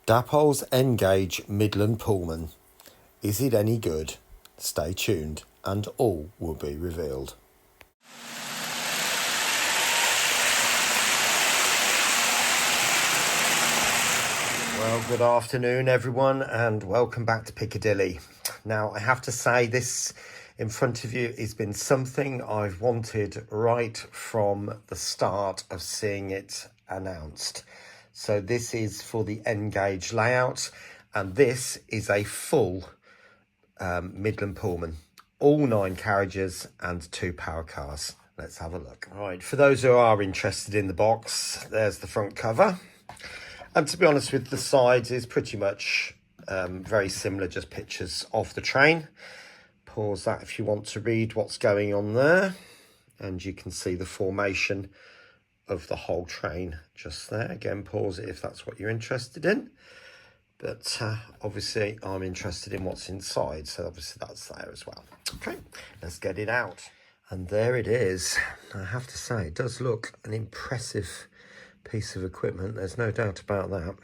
Dapol's N-Gauge Midland Pullman. Is it any good? Stay tuned and all will be revealed. Well, good afternoon everyone and welcome back to Piccadilly. Now I have to say this in front of you has been something I've wanted right from the start of seeing it announced. So this is for the N-Gauge layout and this is a full Midland Pullman. All 9 carriages and 2 power cars. Let's have a look. All right, for those who are interested in the box, there's the front cover. And to be honest with the sides is pretty much very similar, just pictures of the train. Pause that if you want to read what's going on there. And you can see the formation of the whole train just there. Again, pause it if that's what you're interested in. But obviously I'm interested in what's inside. So obviously that's there as well. Okay, let's get it out. And there it is. I have to say, it does look an impressive piece of equipment. There's no doubt about that.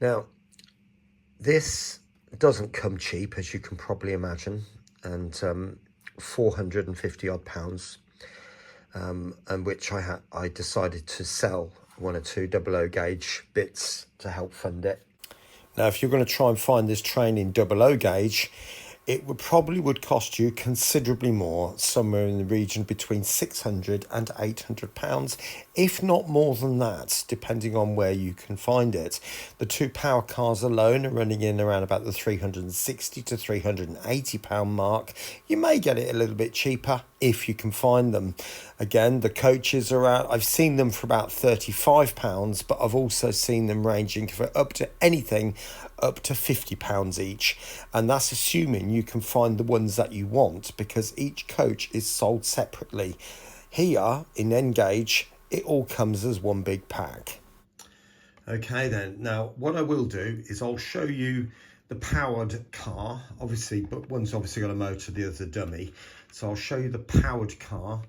Now, this doesn't come cheap, as you can probably imagine, and 450 odd pounds, and which I decided to sell 1 or 2 00 gauge bits to help fund it. Now, if you're going to try and find this train in 00 gauge, it would cost you considerably more, somewhere in the region between £600 and £800, if not more than that, depending on where you can find it. The 2 power cars alone are running in around about the £360 to £380 mark. You may get it a little bit cheaper if you can find them. Again, the coaches are out. I've seen them for about £35, but I've also seen them ranging for up to anything up to £50 each, and that's assuming you can find the ones that you want, because each coach is sold separately. Here in N-Gauge, it all comes as one big pack. Okay then, now what I will do is I'll show you the powered car, obviously, but one's obviously got a motor, the other's a dummy. So I'll show you the powered car,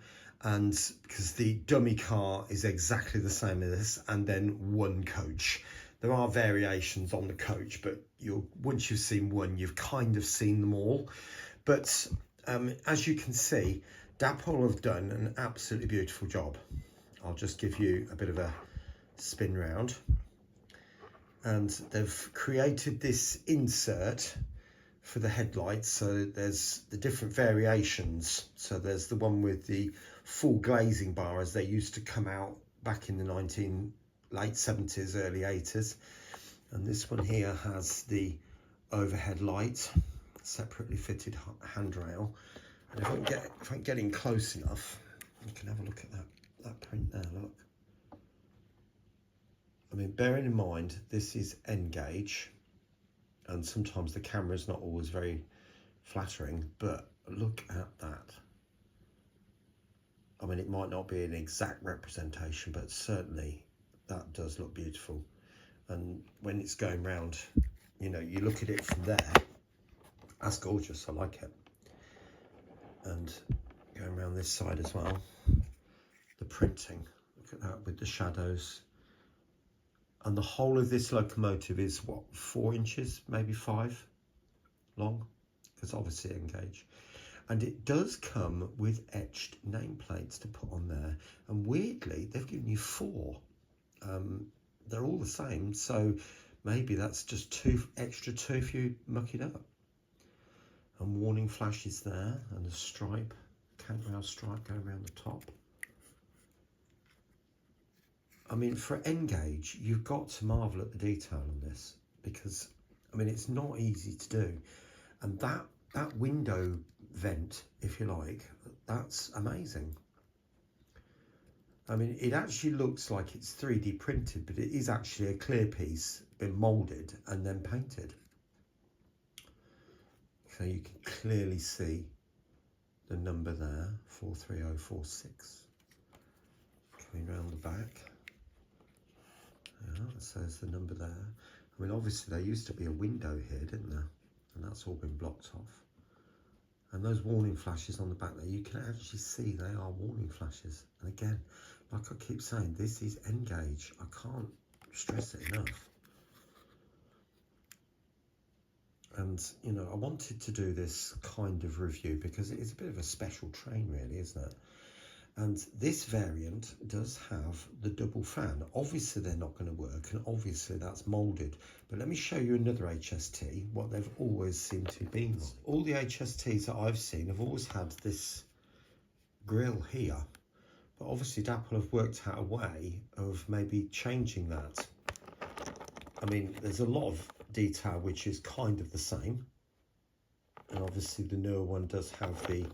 and because the dummy car is exactly the same as this, and then one coach. There are variations on the coach, but once you've seen one, you've kind of seen them all. But as you can see, Dapol have done an absolutely beautiful job. I'll just give you a bit of a spin round. And they've created this insert for the headlights. So there's the different variations. So there's the one with the full glazing bar, as they used to come out back in the late 70s, early 80s. And this one here has the overhead light, separately fitted handrail. And if I can get in close enough, you can have a look at that print there, look. I mean, bearing in mind, this is N-Gauge, and sometimes the camera's not always very flattering, but look at that. I mean, it might not be an exact representation, but certainly that does look beautiful. And when it's going round, you know, you look at it from there, that's gorgeous, I like it. And going around this side as well, the printing, look at that with the shadows. And the whole of this locomotive is what, 4 inches, maybe 5 long, because obviously N-Gauge. And it does come with etched nameplates to put on there. And weirdly, they've given you 4. They're all the same, so maybe that's just 2 extra if you muck it up. And warning flashes there, and a stripe, cantrail stripe going around the top. I mean, for N-Gauge, you've got to marvel at the detail on this, because I mean, it's not easy to do. And that window vent, if you like, that's amazing. I mean, it actually looks like it's 3D printed, but it is actually a clear piece, been moulded and then painted. So you can clearly see the number there, 43046. Coming round the back. Yeah, so there's the number there. I mean, obviously there used to be a window here, didn't there? And that's all been blocked off. And those warning flashes on the back there, you can actually see they are warning flashes. And again, like I keep saying, this is N-Gauge. I can't stress it enough. And, you know, I wanted to do this kind of review because it is a bit of a special train, really, isn't it? And this variant does have the double fan. Obviously, they're not going to work, and obviously that's moulded. But let me show you another HST, what they've always seemed to be. All the HSTs that I've seen have always had this grille here. But obviously, Dapol have worked out a way of maybe changing that. I mean, there's a lot of detail which is kind of the same. And obviously, the newer one does have the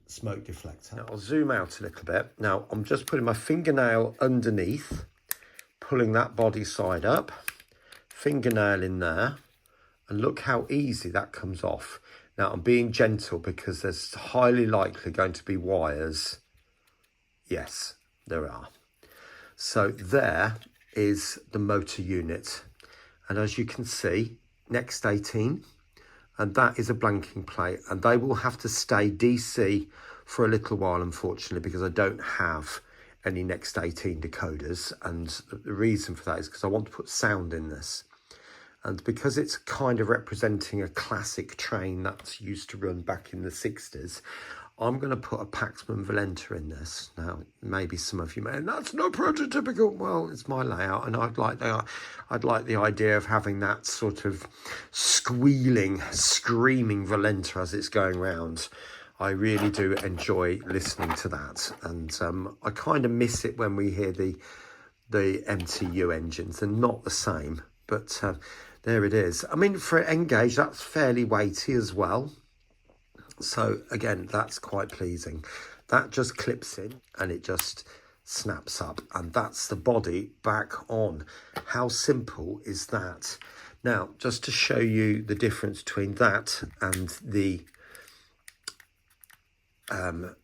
smoke deflector. Now, I'll zoom out a little bit. Now, I'm just putting my fingernail underneath, pulling that body side up, fingernail in there, and look how easy that comes off. Now, I'm being gentle because there's highly likely going to be wires. Yes, there are. So there is the motor unit. And as you can see, next 18, and that is a blanking plate, and they will have to stay DC for a little while, unfortunately, because I don't have any next 18 decoders. And the reason for that is because I want to put sound in this. And because it's kind of representing a classic train that's used to run back in the 60s, I'm going to put a Paxman Valenta in this. Now, maybe some of you may, and that's not prototypical. Well, it's my layout, and I'd like the idea of having that sort of squealing, screaming Valenta as it's going round. I really do enjoy listening to that, and I kind of miss it when we hear the MTU engines. They're not the same, but there it is. I mean, for N-gauge, that's fairly weighty as well. So again, that's quite pleasing. That just clips in and it just snaps up, and that's the body back on. How simple is that? Now, just to show you the difference between that and the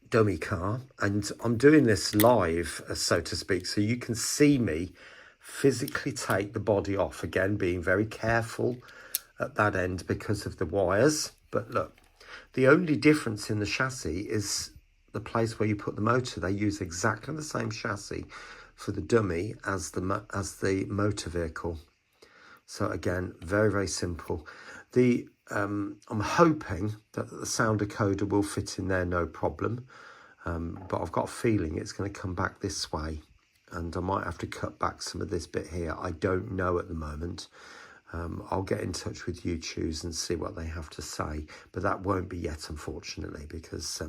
dummy car, and I'm doing this live, so to speak, so you can see me physically take the body off, again being very careful at that end because of the wires. But look, the only difference in the chassis is the place where you put the motor. They use exactly the same chassis for the dummy as the motor vehicle. So again, very, very simple. I'm hoping that the sound decoder will fit in there, no problem. But I've got a feeling it's going to come back this way, and I might have to cut back some of this bit here. I don't know at the moment. I'll get in touch with YouTubes and see what they have to say, but that won't be yet, unfortunately, because,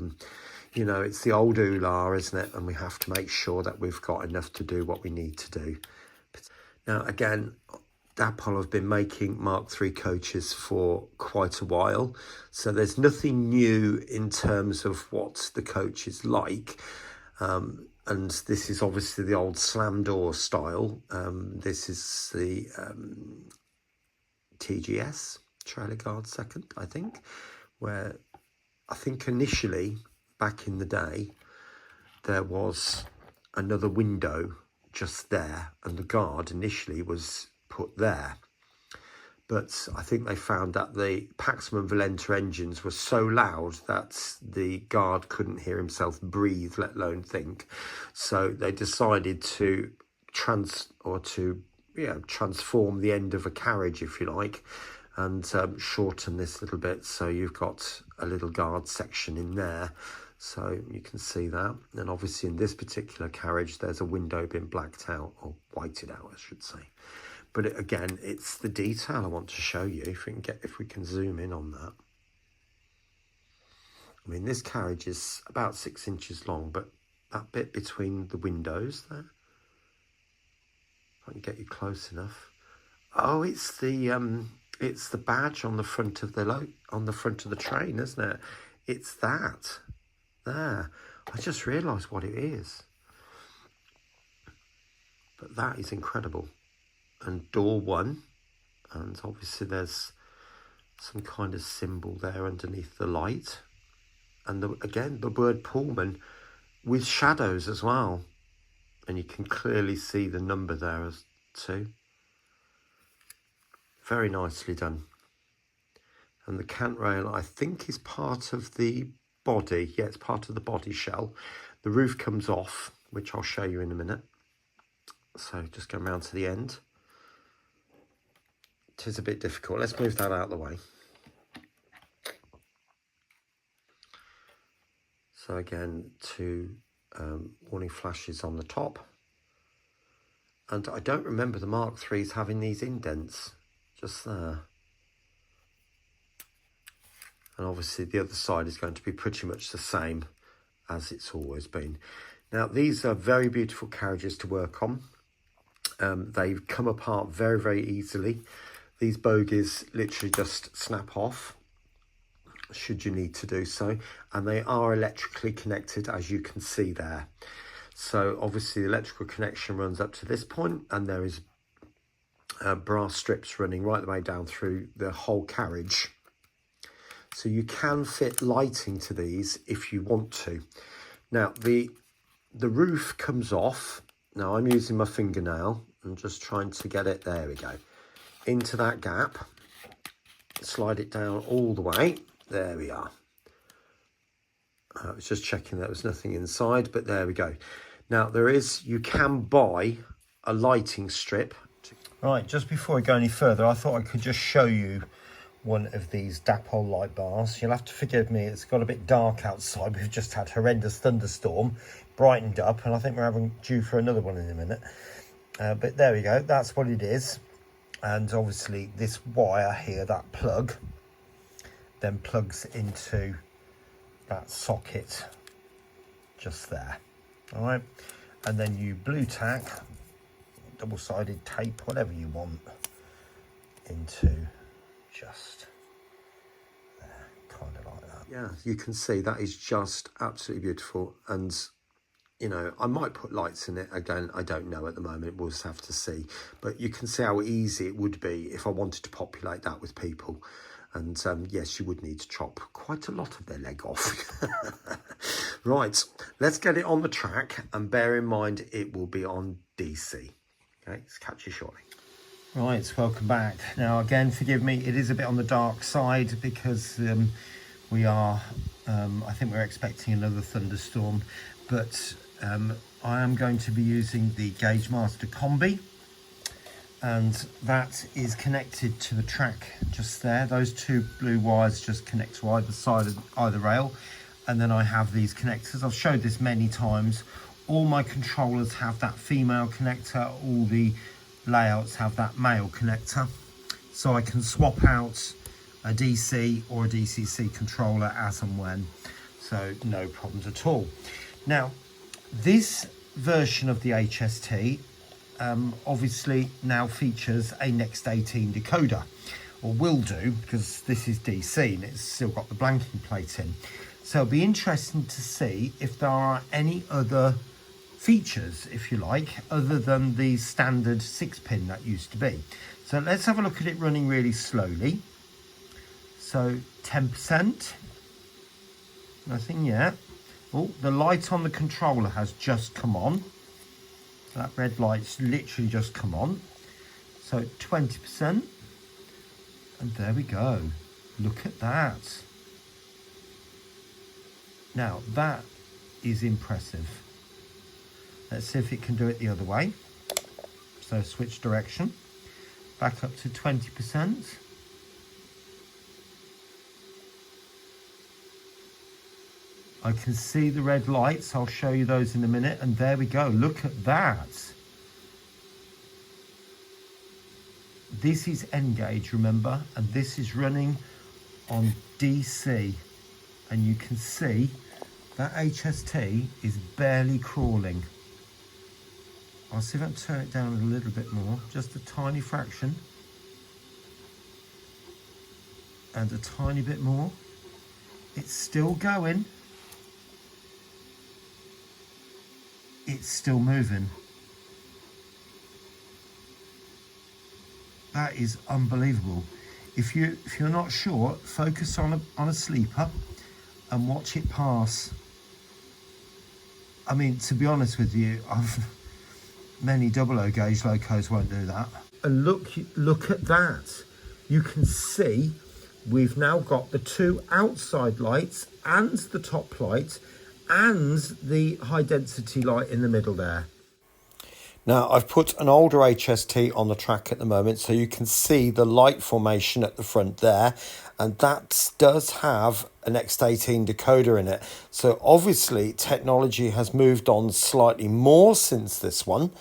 you know, it's the old oolah, isn't it? And we have to make sure that we've got enough to do what we need to do. Now, again, Dapol have been making Mark III coaches for quite a while, so there's nothing new in terms of what the coach is like. And this is obviously the old slam door style. This is the TGS, trailer guard second, I think, where I think initially, back in the day, there was another window just there, and the guard initially was put there. But I think they found that the Paxman Valenta engines were so loud that the guard couldn't hear himself breathe, let alone think. So they decided to transform the end of a carriage, if you like, and shorten this little bit. So you've got a little guard section in there. So you can see that. And obviously in this particular carriage, there's a window being blacked out, or whited out, I should say. But again, it's the detail I want to show you. If we can zoom in on that. I mean, this carriage is about 6 inches long, but that bit between the windows there, if I can get you close enough. Oh, it's the badge on the front of the train, isn't it? It's that there. I just realised what it is. But that is incredible. And door 1, and obviously there's some kind of symbol there underneath the light, and again the word Pullman with shadows as well, and you can clearly see the number there as too. Very nicely done. And the cant rail, I think, is part of the body. Yeah, it's part of the body shell. The roof comes off, which I'll show you in a minute. So just go round to the end. it is a bit difficult. Let's move that out of the way. So again, two warning flashes on the top. And I don't remember the Mark IIIs having these indents just there. And obviously the other side is going to be pretty much the same as it's always been. Now, these are very beautiful carriages to work on. They come apart very, very easily. These bogies literally just snap off, should you need to do so. And they are electrically connected, as you can see there. So obviously the electrical connection runs up to this point, and there is brass strips running right the way down through the whole carriage. So you can fit lighting to these if you want to. Now, the roof comes off. Now, I'm using my fingernail and just trying to get it, there we go, into that gap. Slide it down all the way. There we are. I was just checking there was nothing inside, but there we go. Now, you can buy a lighting strip. Right, just before I go any further, I thought I could just show you one of these Dapol light bars. You'll have to forgive me, it's got a bit dark outside. We've just had horrendous thunderstorm, brightened up, and I think we're due for another one in a minute. But there we go, that's what it is. And obviously this wire here, that plug, then plugs into that socket just there. All right, and then you blue tack, double-sided tape, whatever you want, into just there, kind of like that. Yeah, you can see that is just absolutely beautiful. And you know, I might put lights in it again, I don't know at the moment, we'll just have to see. But you can see how easy it would be if I wanted to populate that with people. And yes, you would need to chop quite a lot of their leg off. Right, let's get it on the track, and bear in mind it will be on DC. Okay, let's catch you shortly. Right, welcome back. Now again, forgive me, it is a bit on the dark side because we are, I think we're expecting another thunderstorm, but I am going to be using the Gauge Master Combi, and that is connected to the track just there. Those two blue wires just connect to either side of either rail, and then I have these connectors. I've showed this many times. All my controllers have that female connector, all the layouts have that male connector, so I can swap out a DC or a DCC controller as and when, so no problems at all. Now, this version of the HST obviously now features a Next 18 decoder, or will do, because this is DC and it's still got the blanking plate in. So it'll be interesting to see if there are any other features, if you like, other than the standard 6-pin that used to be. So let's have a look at it running really slowly. So 10%, nothing yet. Oh, the light on the controller has just come on. That red light's literally just come on. So 20%, and there we go. Look at that. Now that is impressive. Let's see if it can do it the other way. So switch direction, back up to 20%. I can see the red lights, I'll show you those in a minute, and there we go, look at that. This is N-Gauge, remember, and this is running on DC, and you can see that HST is barely crawling. I'll see if I can turn it down a little bit more, just a tiny fraction. And a tiny bit more. It's still going. It's still moving. That is unbelievable. If you're not sure, focus on a sleeper and watch it pass. I mean, to be honest with you, many 00 gauge locos won't do that. And look at that. You can see we've now got the two outside lights and the top light and the high density light in the middle there. Now, I've put an older HST on the track at the moment, so you can see the light formation at the front there, and that does have an X18 decoder in it. So obviously technology has moved on slightly more since this one,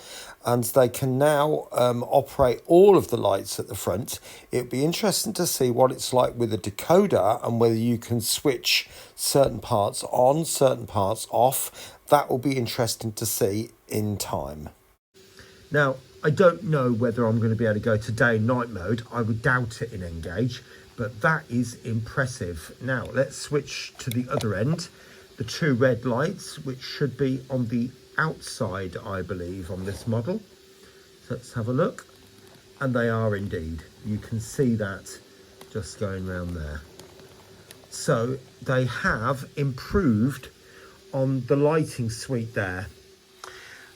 and they can now operate all of the lights at the front. It'd be interesting to see what it's like with a decoder and whether you can switch certain parts on, certain parts off. That will be interesting to see in time. Now, I don't know whether I'm going to be able to go to day and night mode. I would doubt it in Engage, but that is impressive. Now, let's switch to the other end. The two red lights, which should be on the outside, I believe, on this model. So let's have a look. And they are indeed. You can see that just going around there. So they have improved on the lighting suite there.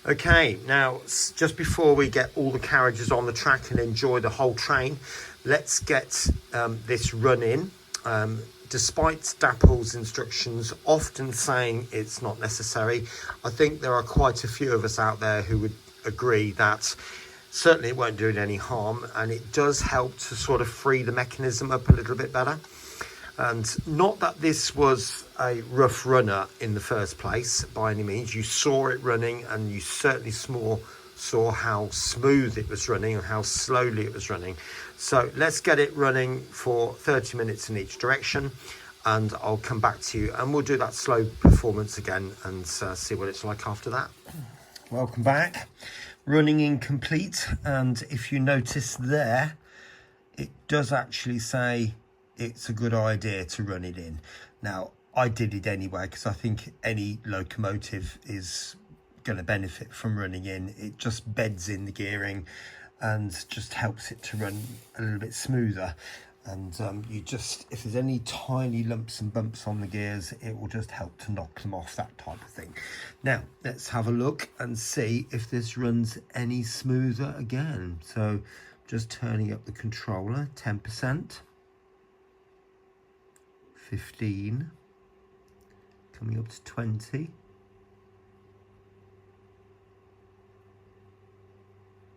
Okay, now just before we get all the carriages on the track and enjoy the whole train, let's get this run in. Despite Dapol's instructions often saying it's not necessary, I think there are quite a few of us out there who would agree that certainly it won't do it any harm, and it does help to sort of free the mechanism up a little bit better. And not that this was a rough runner in the first place by any means. You saw it running, and you certainly saw how smooth it was running and how slowly it was running. So let's get it running for 30 minutes in each direction, and I'll come back to you and we'll do that slow performance again and see what it's like after that. Welcome back. Running incomplete, and if you notice there, it does actually say it's a good idea to run it in. Now, I did it anyway because I think any locomotive is going to benefit from running in. It just beds in the gearing and just helps it to run a little bit smoother. And you just, if there's any tiny lumps and bumps on the gears, it will just help to knock them off, that type of thing. Now, let's have a look and see if this runs any smoother again. So just turning up the controller, 10%. 15, coming up to 20,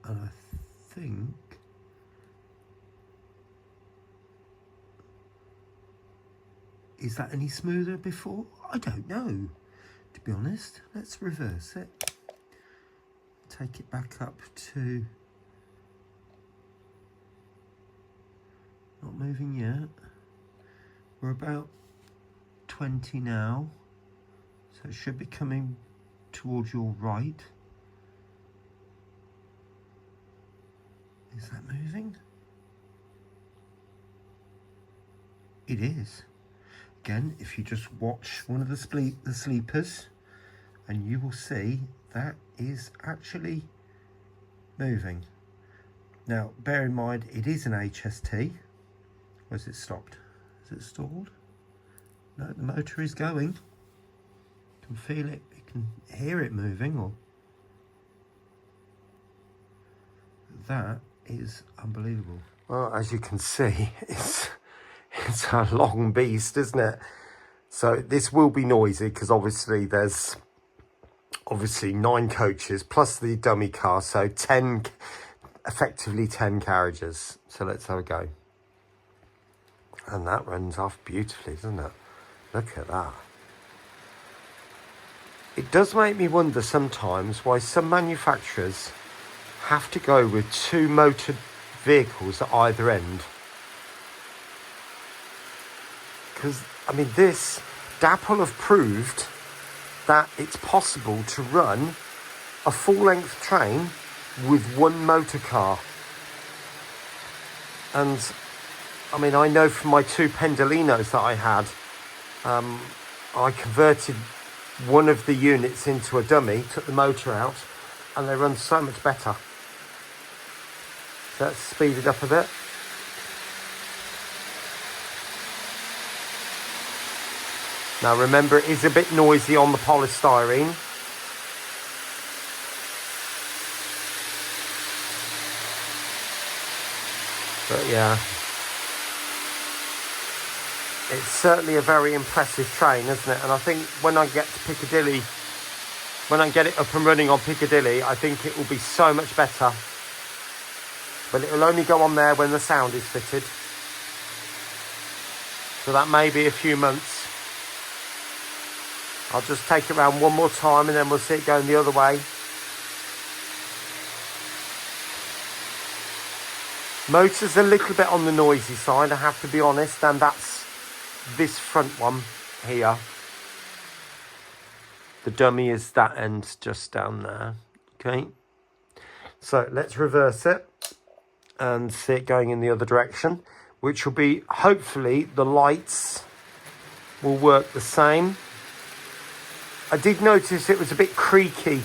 and I think is that any smoother before? I don't know, to be honest. Let's reverse it, take it back up to not moving yet. We're about 20 now, so it should be coming towards your right. Is that moving? It is. Again, if you just watch one of the sleepers, and you will see that is actually moving. Now, bear in mind, it is an HST. Where's it stopped? Is it stalled? No, the motor is going. You can feel it, you can hear it moving. Or that is unbelievable. Well, as you can see, it's a long beast, isn't it? So this will be noisy because obviously there's 9 coaches plus the dummy car, so 10, effectively 10 carriages. So let's have a go. And that runs off beautifully, doesn't it? Look at that. It does make me wonder sometimes why some manufacturers have to go with 2 motored vehicles at either end. Because, I mean, Dapol have proved that it's possible to run a full-length train with 1 motor car. And I mean, I know from my 2 Pendolinos that I had, I converted one of the units into a dummy, took the motor out, and they run so much better. So let's speed it up a bit. Now remember, it is a bit noisy on the polystyrene. But yeah, it's certainly a very impressive train, isn't it? And I think when I get to Piccadilly when I get it up and running on Piccadilly, I think it will be so much better. But it will only go on there when the sound is fitted. So that may be a few months. I'll just take it around one more time and then we'll see it going the other way. Motor's a little bit on the noisy side, I have to be honest, and that's this front one here. The dummy is that end just down there. Okay. So let's reverse it and see it going in the other direction, which will be, hopefully, the lights will work the same. I did notice it was a bit creaky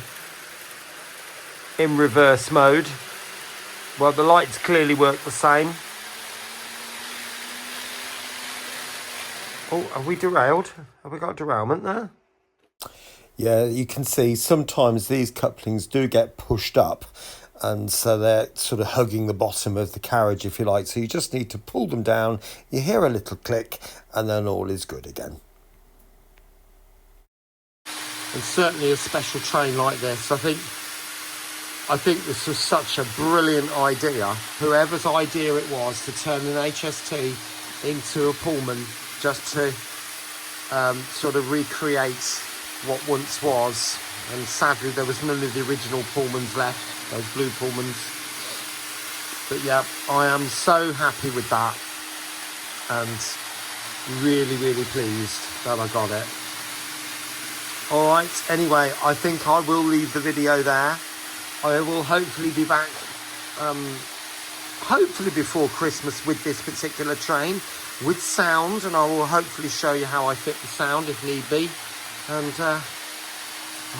in reverse mode. Well, the lights clearly work the same. Oh, are we derailed? Have we got a derailment there? Yeah, you can see sometimes these couplings do get pushed up, and so they're sort of hugging the bottom of the carriage, if you like. So you just need to pull them down. You hear a little click, and then all is good again. And certainly a special train like this, I think this was such a brilliant idea. Whoever's idea it was to turn an HST into a Pullman, just to sort of recreate what once was. And sadly there was none of the original Pullmans left, those blue Pullmans. But yeah, I am so happy with that and really, really pleased that I got it. Alright, anyway, I think I will leave the video there. I will hopefully be back, hopefully before Christmas with this particular train, with sound, and I will hopefully show you how I fit the sound if need be. And I'll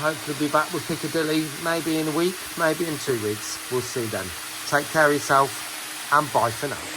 hopefully be back with Piccadilly maybe in a week, maybe in 2 weeks. We'll see then. Take care of yourself, and bye for now.